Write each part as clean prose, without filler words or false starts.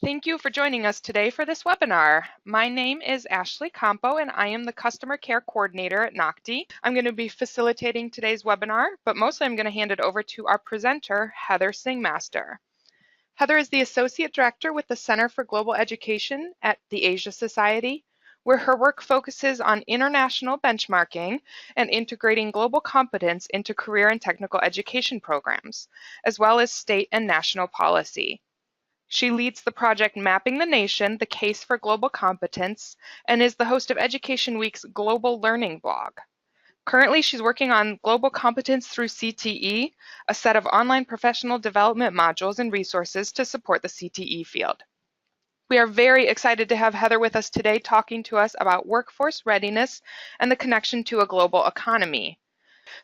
Thank you for joining us today for this webinar. My name is Ashley Campo and I am the Customer Care Coordinator at NOCTI. I'm going to be facilitating today's webinar, but mostly I'm going to hand it over to our presenter, Heather Singmaster. Heather is the Associate Director with the Center for Global Education at the Asia Society, where her work focuses on international benchmarking and integrating global competence into career and technical education programs, as well as state and national policy. She leads the project Mapping the Nation, the Case for Global Competence, and is the host of Education Week's Global Learning blog. Currently, she's working on Global Competence through CTE, a set of online professional development modules and resources to support the CTE field. We are very excited to have Heather with us today talking to us about workforce readiness and the connection to a global economy.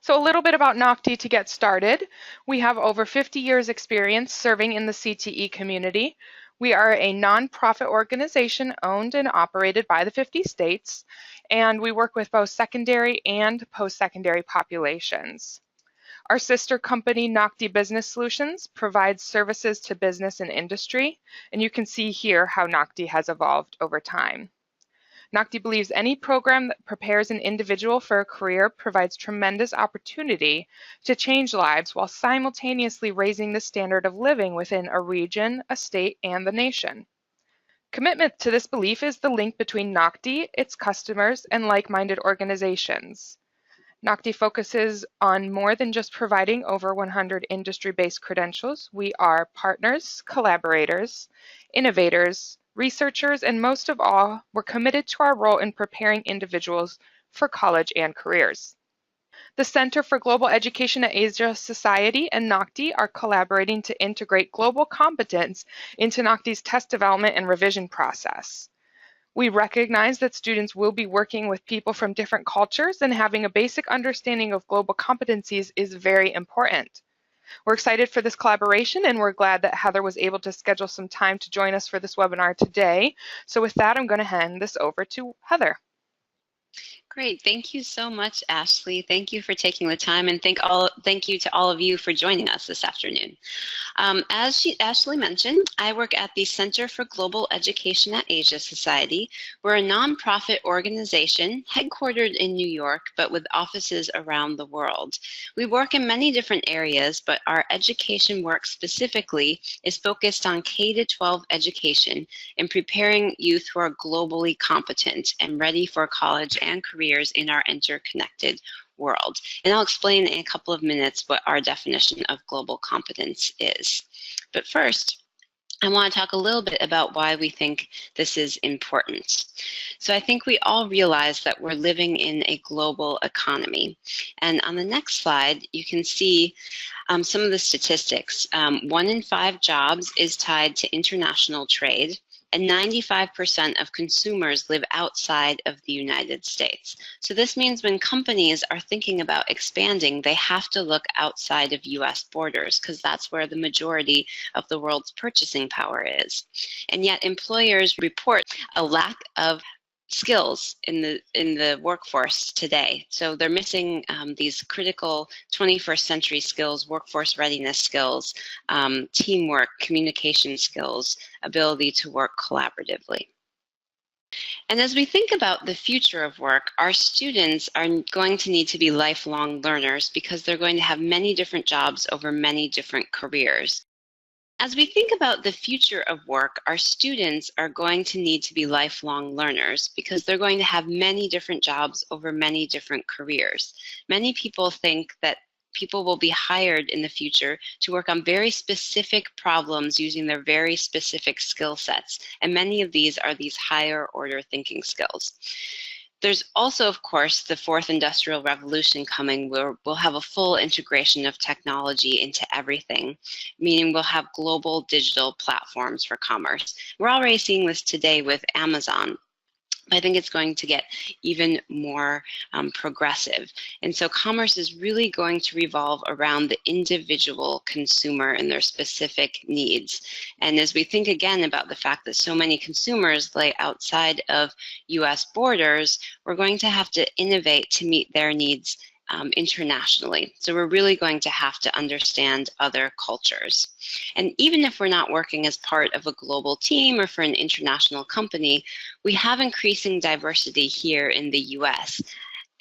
So a little bit about NOCTI to get started. We have over 50 years experience serving in the CTE community. We are a nonprofit organization owned and operated by the 50 states, and we work with both secondary and post-secondary populations. Our sister company, NOCTI Business Solutions, provides services to business and industry, and you can see here how NOCTI has evolved over time. NOCTI believes any program that prepares an individual for a career provides tremendous opportunity to change lives while simultaneously raising the standard of living within a region, a state, and the nation. Commitment to this belief is the link between NOCTI, its customers, and like-minded organizations. NOCTI focuses on more than just providing over 100 industry-based credentials. We are partners, collaborators, innovators, researchers, and most of all, we're committed to our role in preparing individuals for college and careers. The Center for Global Education at Asia Society and NOCTI are collaborating to integrate global competence into NOCTI's test development and revision process. We recognize that students will be working with people from different cultures, and having a basic understanding of global competencies is very important. We're excited for this collaboration, and we're glad that Heather was able to schedule some time to join us for this webinar today. So with that, I'm going to hand this over to Heather. Great. Thank you so much, Ashley. Thank you for taking the time, and thank you to all of you for joining us this afternoon. As Ashley mentioned, I work at the Center for Global Education at Asia Society. We're a nonprofit organization headquartered in New York, but with offices around the world. We work in many different areas, but our education work specifically is focused on K-12 education and preparing youth who are globally competent and ready for college and careers in our interconnected world. And I'll explain in a couple of minutes what our definition of global competence is. But first, I want to talk a little bit about why we think this is important. So I think we all realize that we're living in a global economy. And on the next slide, you can see some of the statistics. 1 in 5 jobs is tied to international trade, and 95% of consumers live outside of the United States. So this means when companies are thinking about expanding, they have to look outside of US borders, because that's where the majority of the world's purchasing power is. And yet employers report a lack of skills in the workforce today. So they're missing these critical 21st century skills, workforce readiness skills, teamwork, communication skills, ability to work collaboratively. And as we think about the future of work, our students are going to need to be lifelong learners because they're going to have many different jobs over many different careers. As we think about the future of work, our students are going to need to be lifelong learners because they're going to have many different jobs over many different careers. Many people think that people will be hired in the future to work on very specific problems using their very specific skill sets, and many of these are these higher order thinking skills. There's also, of course, the 4th Industrial Revolution coming, where we'll have a full integration of technology into everything, meaning we'll have global digital platforms for commerce. We're already seeing this today with Amazon. I think it's going to get even more progressive. And so commerce is really going to revolve around the individual consumer and their specific needs. And as we think again about the fact that so many consumers lay outside of US borders, we're going to have to innovate to meet their needs internationally. So we're really going to have to understand other cultures. And even if we're not working as part of a global team or for an international company, we have increasing diversity here in the US.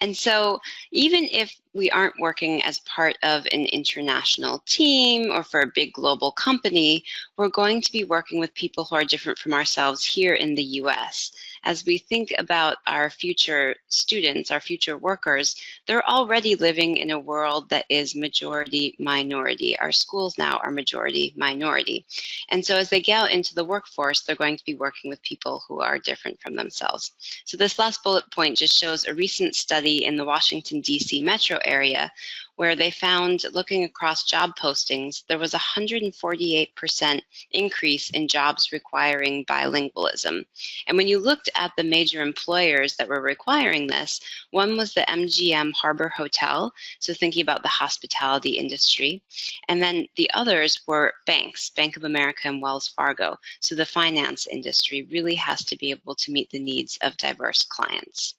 And so even if we aren't working as part of an international team or for a big global company, we're going to be working with people who are different from ourselves here in the US. As we think about our future students, our future workers, they're already living in a world that is majority minority. Our schools now are majority minority. And so as they get out into the workforce, they're going to be working with people who are different from themselves. So this last bullet point just shows a recent study in the Washington, D.C. metro area where they found, looking across job postings, there was a 148% increase in jobs requiring bilingualism. And when you looked at the major employers that were requiring this, one was the MGM Harbor Hotel, so thinking about the hospitality industry, and then the others were banks, Bank of America and Wells Fargo. So the finance industry really has to be able to meet the needs of diverse clients.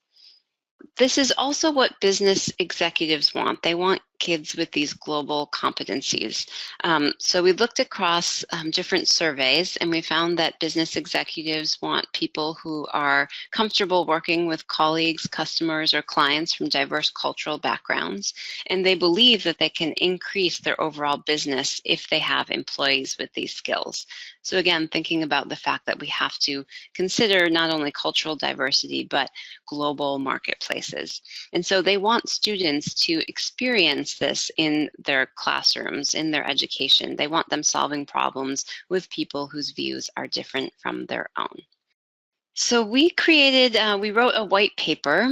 This is also what business executives want. They want kids with these global competencies. So we looked across different surveys, and we found that business executives want people who are comfortable working with colleagues, customers, or clients from diverse cultural backgrounds, and they believe that they can increase their overall business if they have employees with these skills. So again, thinking about the fact that we have to consider not only cultural diversity, but global marketplaces. And so they want students to experience this in their classrooms, in their education. They want them solving problems with people whose views are different from their own. So we wrote a white paper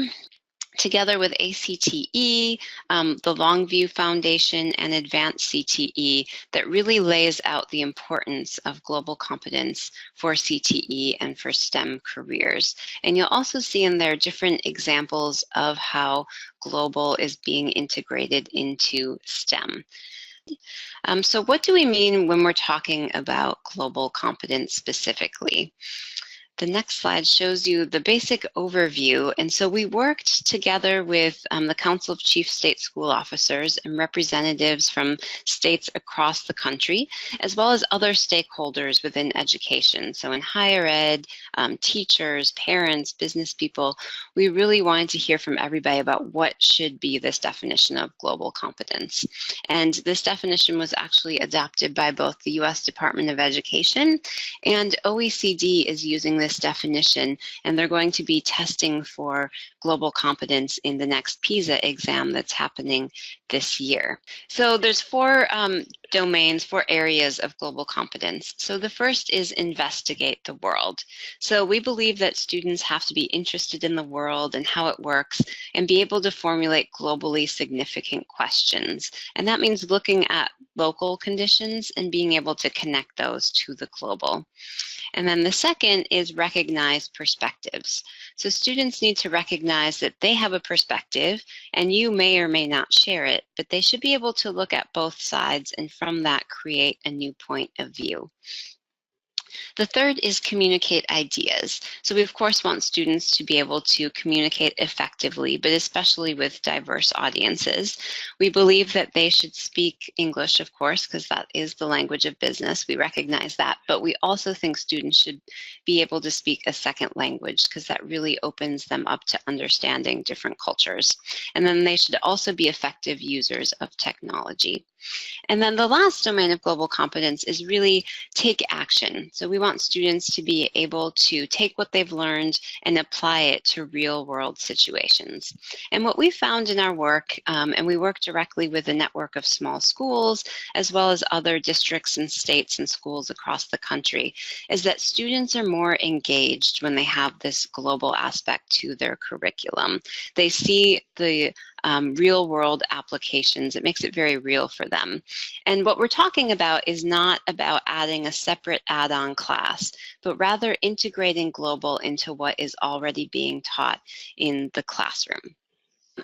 together with ACTE, the Longview Foundation, and Advance CTE that really lays out the importance of global competence for CTE and for STEM careers. And you'll also see in there different examples of how global is being integrated into STEM. So what do we mean when we're talking about global competence specifically? The next slide shows you the basic overview. And so we worked together with the Council of Chief State School Officers and representatives from states across the country, as well as other stakeholders within education. So in higher ed, teachers, parents, business people, we really wanted to hear from everybody about what should be this definition of global competence. And this definition was actually adopted by both the US Department of Education, and OECD is using this definition, and they're going to be testing for global competence in the next PISA exam that's happening this year. So there's four domains, four areas of global competence. So the first is investigate the world. So we believe that students have to be interested in the world and how it works and be able to formulate globally significant questions. And that means looking at local conditions and being able to connect those to the global. And then the second is recognize perspectives. So students need to recognize that they have a perspective and you may or may not share it, but they should be able to look at both sides and from that create a new point of view. The third is communicate ideas. So we of course want students to be able to communicate effectively, but especially with diverse audiences. We believe that they should speak English, of course, because that is the language of business. We recognize that, but we also think students should be able to speak a second language because that really opens them up to understanding different cultures. And then they should also be effective users of technology. And then the last domain of global competence is really take action. So we want students to be able to take what they've learned and apply it to real world situations. And what we found in our work, and we work directly with a network of small schools, as well as other districts and states and schools across the country, is that students are more engaged when they have this global aspect to their curriculum. They see the real world applications. It makes it very real for them. And what we're talking about is not about adding a separate add-on class, but rather integrating global into what is already being taught in the classroom.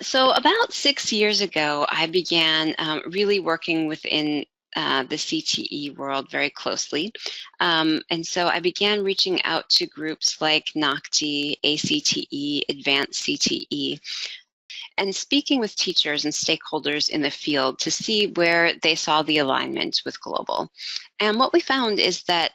So about 6 years ago, I began really working within the CTE world very closely. And so I began reaching out to groups like NOCTI, ACTE, Advance CTE, and speaking with teachers and stakeholders in the field to see where they saw the alignment with global. And what we found is that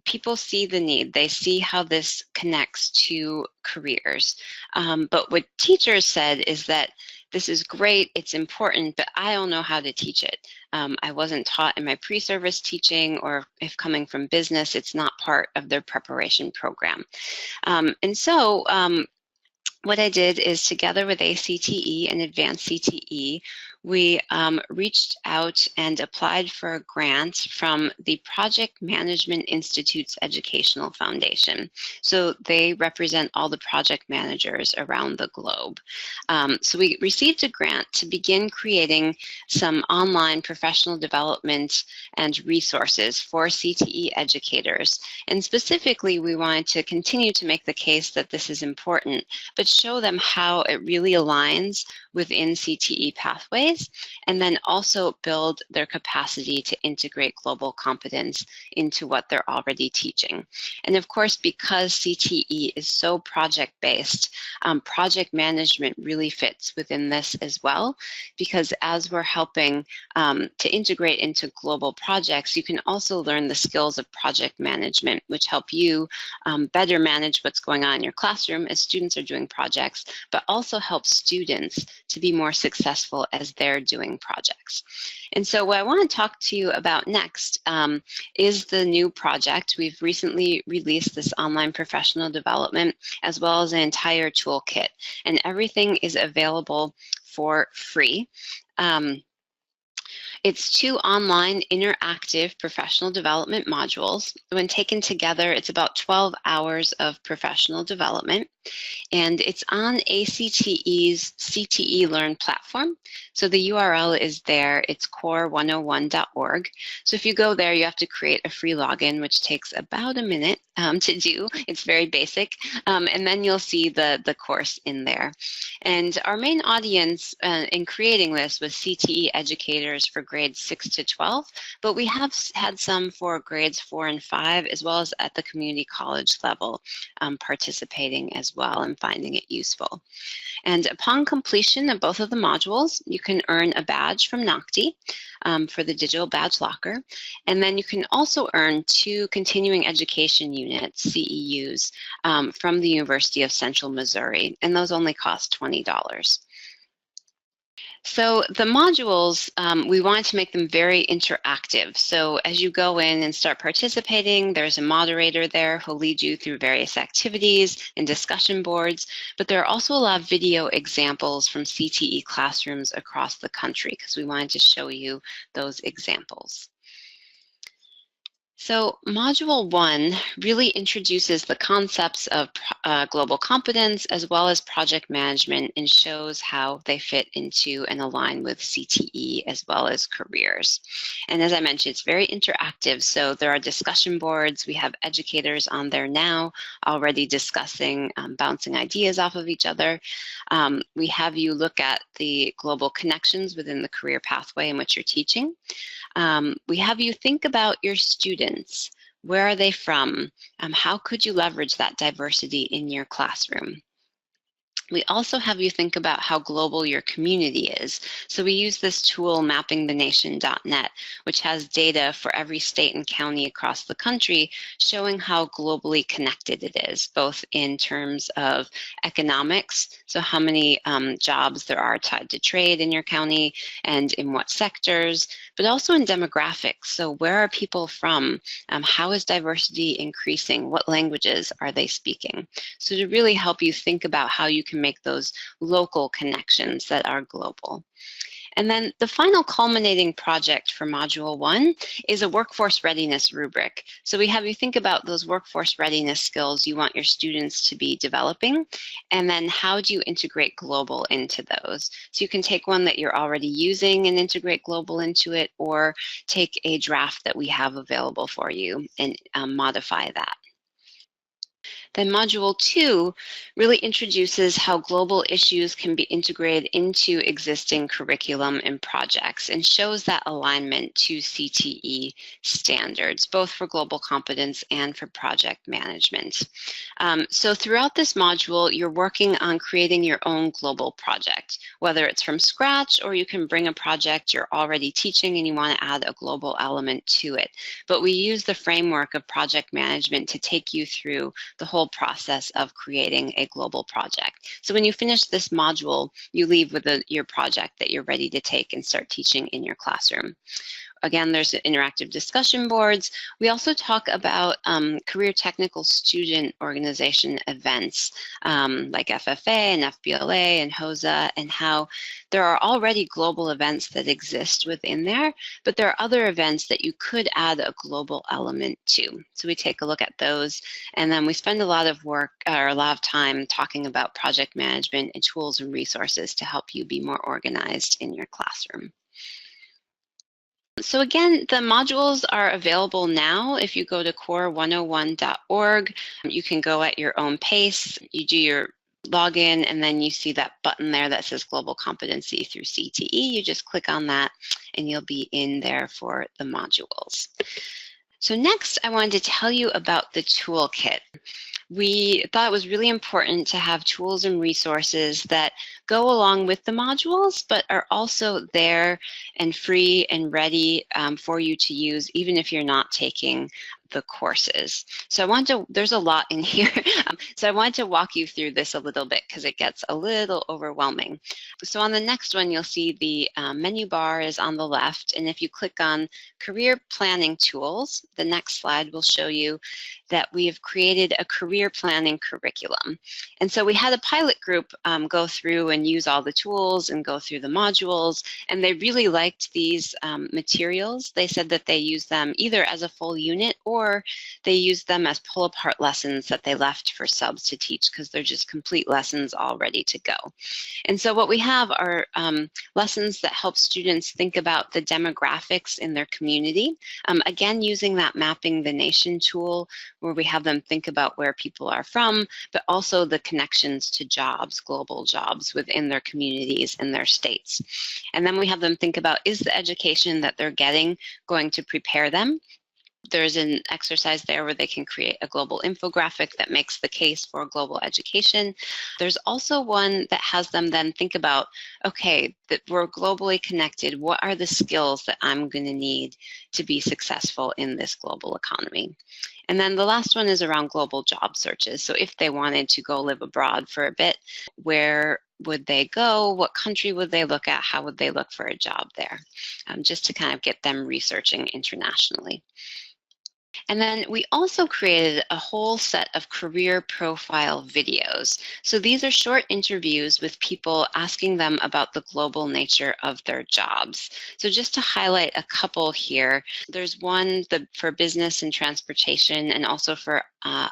people see the need. They see how this connects to careers. But what teachers said is that this is great, it's important, but I don't know how to teach it. I wasn't taught in my pre-service teaching, or if coming from business, it's not part of their preparation program. And so what I did is, together with ACTE and Advance CTE, we reached out and applied for a grant from the Project Management Institute's Educational Foundation. So they represent all the project managers around the globe. So we received a grant to begin creating some online professional development and resources for CTE educators. And specifically, we wanted to continue to make the case that this is important, but show them how it really aligns within CTE pathways, and then also build their capacity to integrate global competence into what they're already teaching. And of course, because CTE is so project-based, project management really fits within this as well, because as we're helping to integrate into global projects, you can also learn the skills of project management, which help you better manage what's going on in your classroom as students are doing projects, but also help students to be more successful as they're doing projects. And so what I want to talk to you about next is the new project. We've recently released this online professional development, as well as an entire toolkit, and everything is available for free. It's 2 online interactive professional development modules. When taken together, it's about 12 hours of professional development, and it's on ACTE's CTE Learn platform. So the URL is there, it's core101.org. So if you go there, you have to create a free login, which takes about a minute to do. It's very basic, and then you'll see the course in there. And our main audience in creating this was CTE educators for grades 6 to 12, but we have had some for grades 4 and 5, as well as at the community college level, participating as well and finding it useful. And upon completion of both of the modules, you can earn a badge from NOCTI for the digital badge locker. And then you can also earn 2 continuing education units, CEUs, from the University of Central Missouri, and those only cost $20. So the modules, we wanted to make them very interactive. So as you go in and start participating, there's a moderator there who'll lead you through various activities and discussion boards, but there are also a lot of video examples from CTE classrooms across the country, because we wanted to show you those examples. So Module 1 really introduces the concepts of global competence as well as project management, and shows how they fit into and align with CTE as well as careers. And as I mentioned, it's very interactive. So there are discussion boards. We have educators on there now already discussing, bouncing ideas off of each other. We have you look at the global connections within the career pathway in which you're teaching. We have you think about your students. Where are they from? How could you leverage that diversity in your classroom? We also have you think about how global your community is. So we use this tool, mappingthenation.net, which has data for every state and county across the country, showing how globally connected it is, both in terms of economics, so how many jobs there are tied to trade in your county and in what sectors, but also in demographics. So where are people from? How is diversity increasing? What languages are they speaking? So to really help you think about how you can make those local connections that are global. And then the final culminating project for Module 1 is a workforce readiness rubric. So we have you think about those workforce readiness skills you want your students to be developing, and then how do you integrate global into those? So you can take one that you're already using and integrate global into it, or take a draft that we have available for you and modify that. Then Module 2 really introduces how global issues can be integrated into existing curriculum and projects and shows that alignment to CTE standards, both for global competence and for project management. So throughout this module, you're working on creating your own global project, whether it's from scratch or you can bring a project you're already teaching and you want to add a global element to it. But we use the framework of project management to take you through the whole process of creating a global project. So when you finish this module, you leave with your project that you're ready to take and start teaching in your classroom. Again, there's interactive discussion boards. We also talk about career technical student organization events like FFA and FBLA and HOSA, and how there are already global events that exist within there, but there are other events that you could add a global element to. So we take a look at those, and then we spend a lot of work or a lot of time talking about project management and tools and resources to help you be more organized in your classroom. So again, the modules are available now. If you go to core101.org, you can go at your own pace. You do your login, and then you see that button there that says Global Competency through CTE. You just click on that, and you'll be in there for the modules. So next, I wanted to tell you about the toolkit. We thought it was really important to have tools and resources that go along with the modules, but are also there and free and ready for you to use, even if you're not taking the courses. So there's a lot in here. So I wanted to walk you through this a little bit because it gets a little overwhelming. So on the next one, you'll see the menu bar is on the left. And if you click on career planning tools, the next slide will show you that we have created a career planning curriculum. And so we had a pilot group go through and use all the tools and go through the modules, and they really liked these materials. They said that they use them either as a full unit or they use them as pull-apart lessons that they left for subs to teach because they're just complete lessons all ready to go. And so what we have are lessons that help students think about the demographics in their community. Again, using that Mapping the Nation tool, where we have them think about where people are from, but also the connections to jobs, global jobs within their communities and their states. And then we have them think about, is the education that they're getting going to prepare them? There's an exercise there where they can create a global infographic that makes the case for global education. There's also one that has them then think about, okay, that we're globally connected. What are the skills that I'm going to need to be successful in this global economy? And then the last one is around global job searches. So if they wanted to go live abroad for a bit, where would they go? What country would they look at? How would they look for a job there? Just to kind of get them researching internationally. And then we also created a whole set of career profile videos. So these are short interviews with people asking them about the global nature of their jobs. So just to highlight a couple here, there's one for business and transportation and also for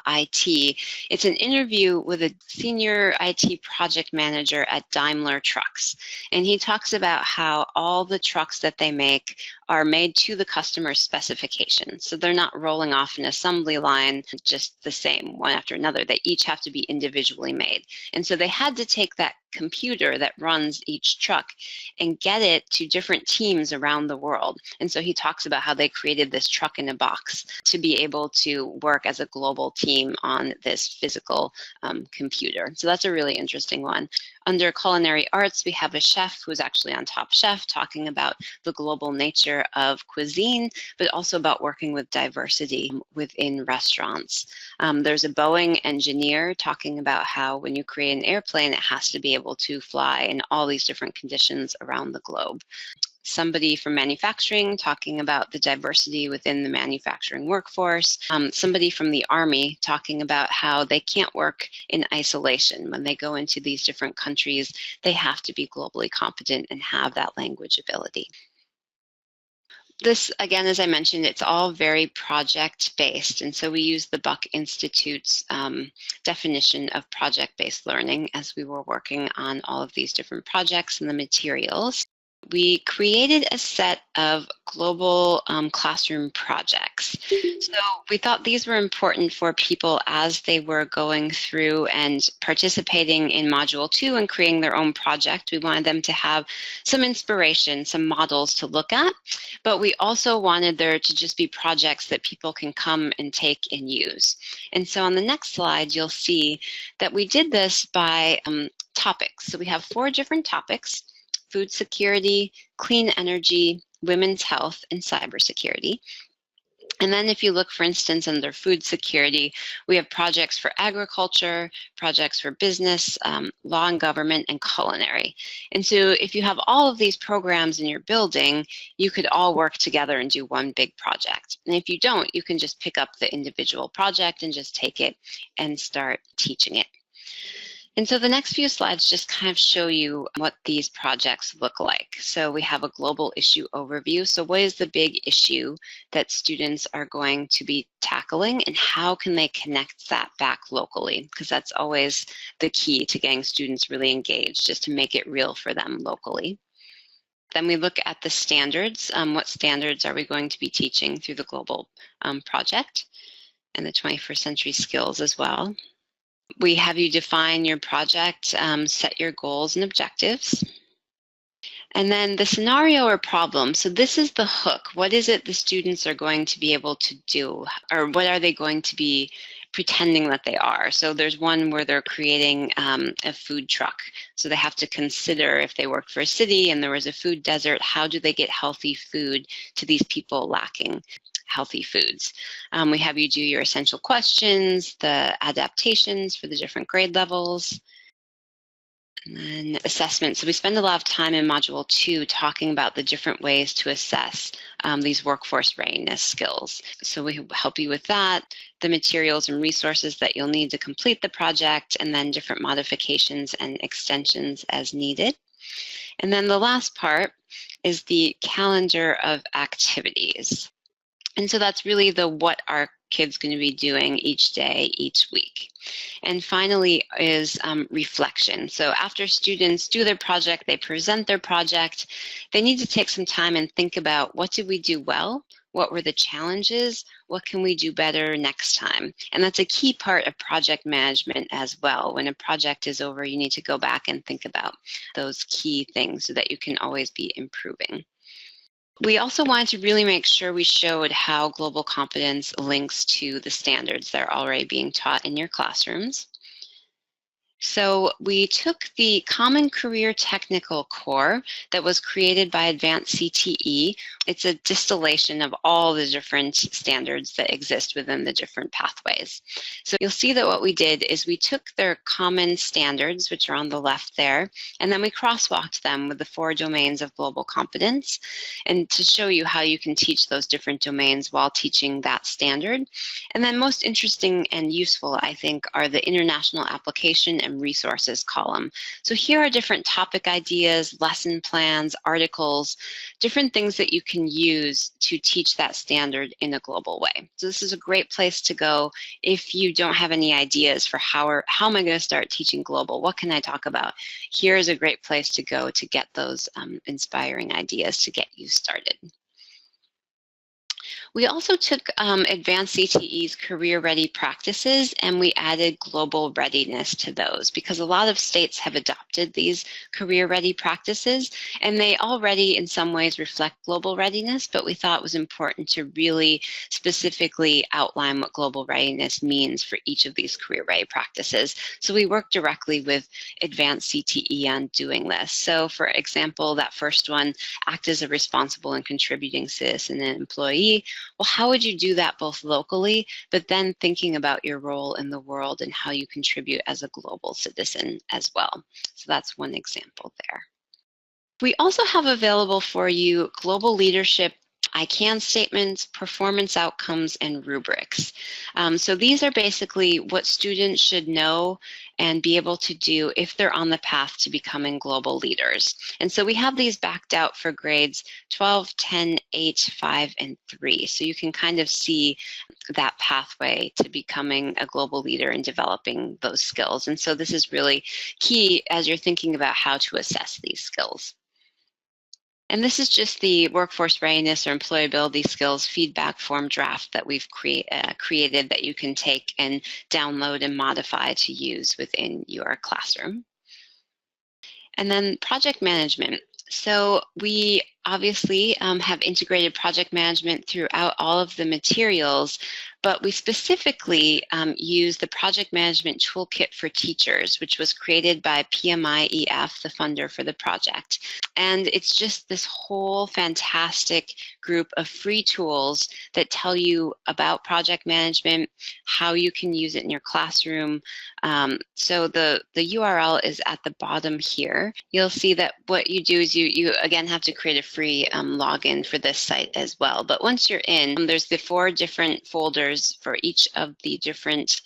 IT. It's an interview with a senior IT project manager at Daimler Trucks. And he talks about how all the trucks that they make are made to the customer's specifications. So they're not rolling off an assembly line just the same one after another. They each have to be individually made. And so they had to take that computer that runs each truck and get it to different teams around the world. And so he talks about how they created this truck in a box to be able to work as a global team on this physical computer. So that's a really interesting one. Under culinary arts, we have a chef who's actually on Top Chef talking about the global nature of cuisine, but also about working with diversity within restaurants. There's a Boeing engineer talking about how when you create an airplane, it has to be able to fly in all these different conditions around the globe. Somebody from manufacturing talking about the diversity within the manufacturing workforce. Somebody from the Army talking about how they can't work in isolation. When they go into these different countries, they have to be globally competent and have that language ability. This, again, as I mentioned, it's all very project-based, and so we use the Buck Institute's definition of project-based learning as we were working on all of these different projects and the materials. we created a set of global classroom projects. So we thought these were important for people as they were going through and participating in Module 2 and creating their own project. We wanted them to have some inspiration, some models to look at, but we also wanted there to just be projects that people can come and take and use. And so on the next slide, you'll see that we did this by topics. So we have 4 different topics: food security, clean energy, women's health, and cybersecurity. And then if you look, for instance, under food security, we have projects for agriculture, projects for business, law and government, and culinary. And so if you have all of these programs in your building, you could all work together and do one big project. And if you don't, you can just pick up the individual project and just take it and start teaching it. And so the next few slides just kind of show you what these projects look like. So we have a global issue overview. So what is the big issue that students are going to be tackling, and how can they connect that back locally? Because that's always the key to getting students really engaged, just to make it real for them locally. Then we look at the standards. What standards are we going to be teaching through the global project, and the 21st century skills as well. We have you define your project, set your goals and objectives. And then the scenario or problem. So this is the hook. What is it the students are going to be able to do, or what are they going to be pretending that they are? So there's one where they're creating a food truck. So they have to consider, if they worked for a city and there was a food desert, how do they get healthy food to these people lacking healthy foods? We have you do your essential questions, the adaptations for the different grade levels, and then assessment. So we spend a lot of time in Module 2 talking about the different ways to assess these workforce readiness skills. So we help you with that, the materials and resources that you'll need to complete the project, and then different modifications and extensions as needed. And then the last part is the calendar of activities. And so that's really the what are kids going to be doing each day, each week. And finally is reflection. So after students do their project, they present their project, they need to take some time and think about, what did we do well? What were the challenges? What can we do better next time? And that's a key part of project management as well. When a project is over, you need to go back and think about those key things so that you can always be improving. We also wanted to really make sure we showed how global competence links to the standards that are already being taught in your classrooms. So we took the Common Career Technical Core that was created by Advance CTE. It's a distillation of all the different standards that exist within the different pathways. So you'll see that what we did is we took their common standards, which are on the left there, and then we crosswalked them with the 4 domains of global competence, and to show you how you can teach those different domains while teaching that standard. And then most interesting and useful, I think, are the international application and resources column. So here are different topic ideas, lesson plans, articles, different things that you can use to teach that standard in a global way. So this is a great place to go if you don't have any ideas for how am I going to start teaching global? What can I talk about? Here's a great place to go to get those inspiring ideas to get you started. We also took Advance CTE's career ready practices, and we added global readiness to those, because a lot of states have adopted these career ready practices, and they already in some ways reflect global readiness, but we thought it was important to really specifically outline what global readiness means for each of these career ready practices. So we worked directly with Advance CTE on doing this. So for example, that first one, act as a responsible and contributing citizen and employee. Well, how would you do that both locally, but then thinking about your role in the world and how you contribute as a global citizen as well? So that's one example there. We also have available for you global leadership I can statements, performance outcomes, and rubrics. So these are basically what students should know and be able to do if they're on the path to becoming global leaders. And so we have these backed out for grades 12, 10, 8, 5, and 3. So you can kind of see that pathway to becoming a global leader and developing those skills. And so this is really key as you're thinking about how to assess these skills. And this is just the workforce readiness or employability skills feedback form draft that we've created that you can take and download and modify to use within your classroom. And then project management. So we obviously have integrated project management throughout all of the materials, but we specifically use the project management toolkit for teachers, which was created by PMI-EF, the funder for the project. And it's just this whole fantastic group of free tools that tell you about project management, how you can use it in your classroom. So the URL is at the bottom here. You'll see that what you do is you again have to create a free login for this site as well. But once you're in, there's the 4 different folders for each of the different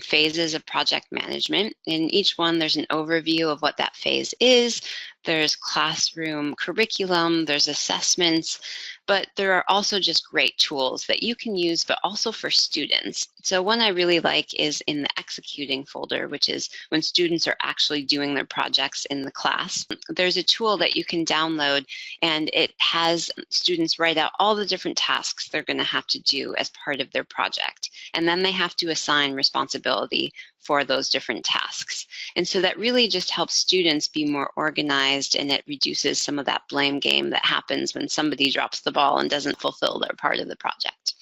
phases of project management. In each one, there's an overview of what that phase is. There's classroom curriculum, there's assessments, but there are also just great tools that you can use, but also for students. So one I really like is in the executing folder, which is when students are actually doing their projects in the class. There's a tool that you can download, and it has students write out all the different tasks they're going to have to do as part of their project. And then they have to assign responsibility for those different tasks. And so that really just helps students be more organized, and it reduces some of that blame game that happens when somebody drops the ball and doesn't fulfill their part of the project.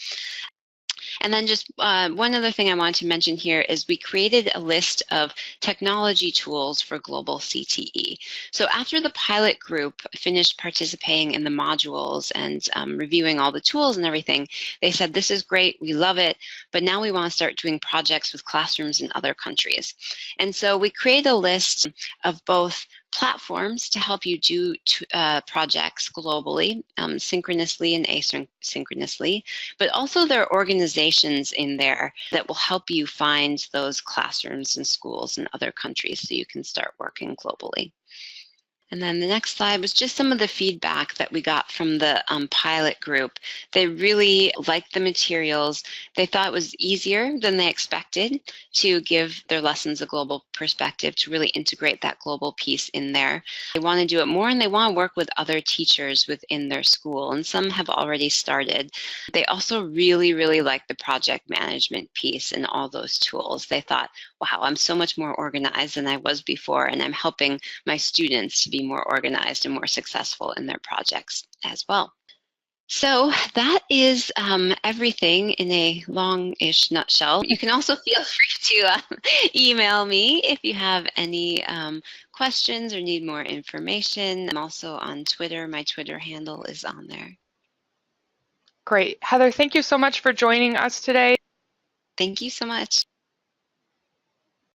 And then just one other thing I wanted to mention here is we created a list of technology tools for Global CTE. So after the pilot group finished participating in the modules and reviewing all the tools and everything, they said, this is great, we love it, but now we want to start doing projects with classrooms in other countries. And so we created a list of both platforms to help you do projects globally, synchronously and asynchronously, but also there are organizations in there that will help you find those classrooms and schools in other countries so you can start working globally. And then the next slide was just some of the feedback that we got from the pilot group. They really liked the materials. They thought it was easier than they expected to give their lessons a global perspective, to really integrate that global piece in there. They want to do it more, and they want to work with other teachers within their school, and some have already started. They also really, really liked the project management piece and all those tools. They thought, wow, I'm so much more organized than I was before, and I'm helping my students to be more organized and more successful in their projects as well. So that is everything in a long-ish nutshell. You can also feel free to email me if you have any questions or need more information. I'm also on Twitter. My Twitter handle is on there. Great. Heather, thank you so much for joining us today. Thank you so much.